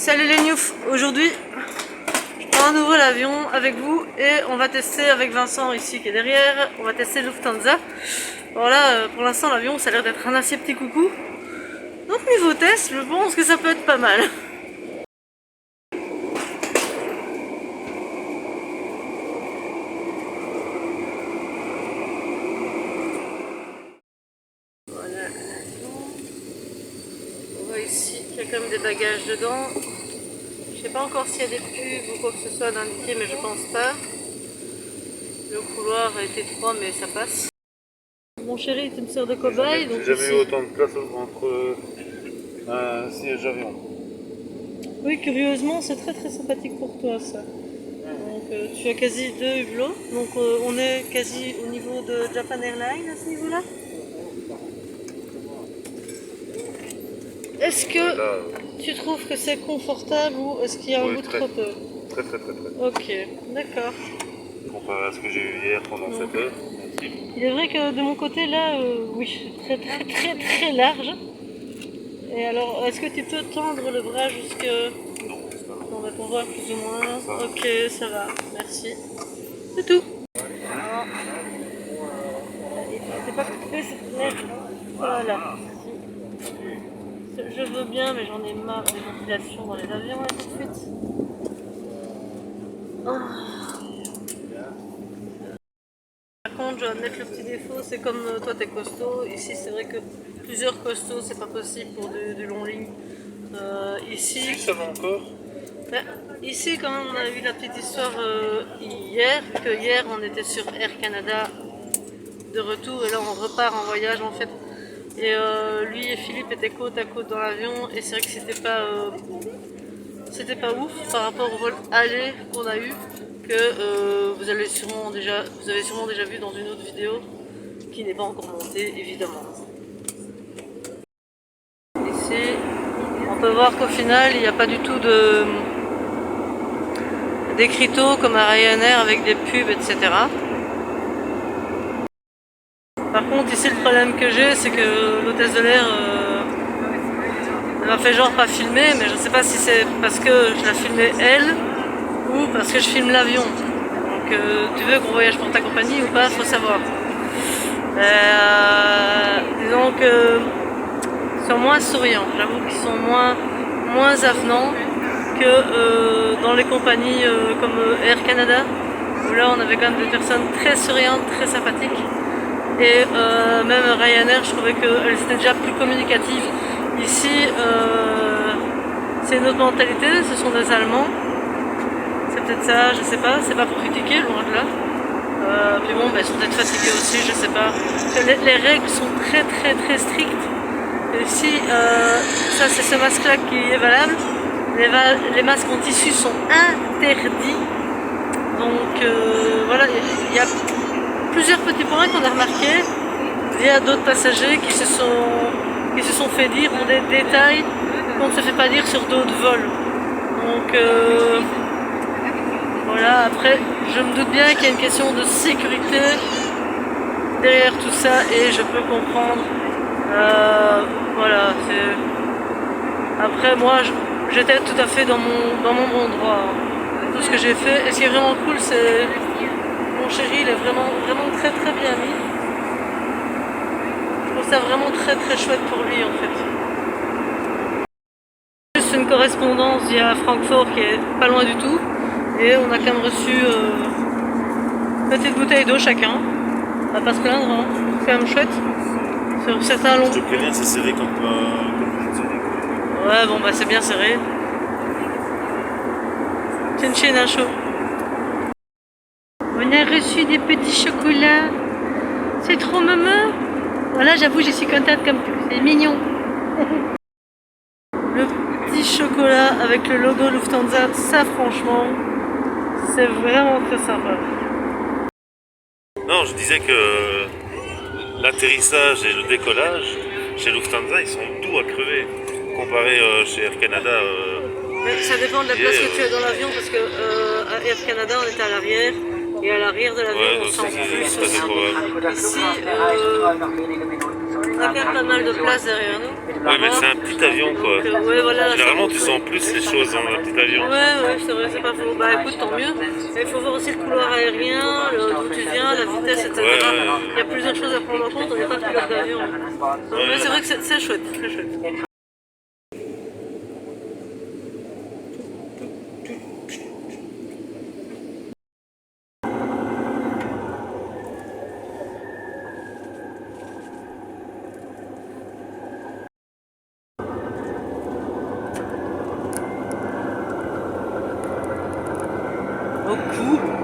Salut les Newf, aujourd'hui je prends à nouveau l'avion avec vous et on va tester avec Vincent ici qui est derrière, on va tester Lufthansa. Voilà, pour l'instant l'avion ça a l'air d'être un assez petit coucou. Donc niveau test, je pense que ça peut être pas mal. Voilà l'avion. On voit ici qu'il y a quand même des bagages dedans. Je sais pas encore s'il y a des pubs ou quoi que ce soit d'indiqué, mais je pense pas. Le couloir est étroit, mais ça passe. Mon chéri est une sœur de cobaye. J'ai jamais eu autant de place entre un siège avion. Oui, curieusement, c'est très sympathique pour toi ça. Donc tu as quasi 2 hublots. Donc on est quasi au niveau de Japan Airlines à ce niveau-là. Est-ce que tu trouves que c'est confortable ou est-ce qu'il y a un bout trop peu? Très. Ok, d'accord. Comparé à ce que j'ai eu hier pendant 7 heures. Il est vrai que de mon côté là, oui, très large. Et alors, est-ce que tu peux tendre le bras jusque... Non, c'est pas On va pouvoir plus ou moins. Ça. Ok, ça va, merci. C'est tout. Alors, t'es pas coupé cette merde. Voilà. Je veux bien, mais j'en ai marre des ventilations dans les avions, là, tout de suite. Par contre, je vais admettre le petit défaut, c'est comme toi t'es costaud. Ici, c'est vrai que plusieurs costauds, c'est pas possible pour du long ligne. Ici, ça va encore. Ici, quand même, on a eu la petite histoire hier, que hier on était sur Air Canada de retour et là on repart en voyage en fait. Et lui et Philippe étaient côte à côte dans l'avion et c'est vrai que c'était pas ouf par rapport au vol aller qu'on a eu, que vous avez sûrement déjà vu dans une autre vidéo qui n'est pas encore montée évidemment. Ici, on peut voir qu'au final il n'y a pas du tout d'écriteaux comme à Ryanair avec des pubs, etc. Par contre, ici, le problème que j'ai, c'est que l'hôtesse de l'air elle m'a fait genre pas filmer, mais je sais pas si c'est parce que je la filmais elle ou parce que je filme l'avion. Donc, tu veux qu'on voyage pour ta compagnie ou pas, faut savoir. Disons que ils sont moins souriants, j'avoue qu'ils sont moins avenants que dans les compagnies comme Air Canada, où là on avait quand même des personnes très souriantes, très sympathiques. Et même Ryanair, je trouvais qu'elles étaient déjà plus communicatives. Ici, c'est une autre mentalité, ce sont des Allemands. C'est peut-être ça, je sais pas, c'est pas pour critiquer, loin de là. Puis bon, ils sont peut-être fatigués aussi, je sais pas. Les règles sont très strictes. Et ici, ça c'est ce masque-là qui est valable. Les masques en tissu sont interdits. Donc voilà, il y a plusieurs petits points qu'on a remarqués. Il y a d'autres passagers qui se sont fait dire ont des détails qu'on ne se fait pas dire sur d'autres vols. Donc voilà, après je me doute bien qu'il y a une question de sécurité derrière tout ça et je peux comprendre. Voilà, après moi j'étais tout à fait dans mon bon droit. Tout ce que j'ai fait, et ce qui est vraiment cool, c'est mon chéri, il est vraiment très bien mis. Je trouve ça vraiment très chouette pour lui en fait. Juste une correspondance via Francfort qui est pas loin du tout, et on a quand même reçu une petite bouteille d'eau chacun. On va pas se plaindre, hein. C'est quand même chouette. Sur certains longs. Je te préviens, c'est serré comme une série. Ouais, bon bah c'est bien serré. Chin à chaud. On a reçu des petits chocolats. C'est trop maman. Voilà, j'avoue, je suis contente comme tout. C'est mignon. Le petit chocolat avec le logo Lufthansa, ça franchement, c'est vraiment très sympa. Non, je disais que l'atterrissage et le décollage chez Lufthansa, ils sont doux à crever. Comparé chez Air Canada. Mais ça dépend de la place que tu as dans l'avion parce que à Air Canada on était à l'arrière et à l'arrière de l'avion on sent plus aussi. Ici, On a quand même pas mal de place derrière nous. Ouais, mais c'est un petit avion quoi. Ouais, voilà, Généralement, ça- tu sens plus les choses dans un petit avion. Ouais, c'est vrai, c'est pas faux. Bah écoute, tant mieux. Il faut voir aussi le couloir aérien, d'où tu viens, la vitesse, etc. Il y a plusieurs choses à prendre en compte, on n'est pas pilote d'avion. Mais c'est vrai que c'est chouette, très chouette. Oh cool.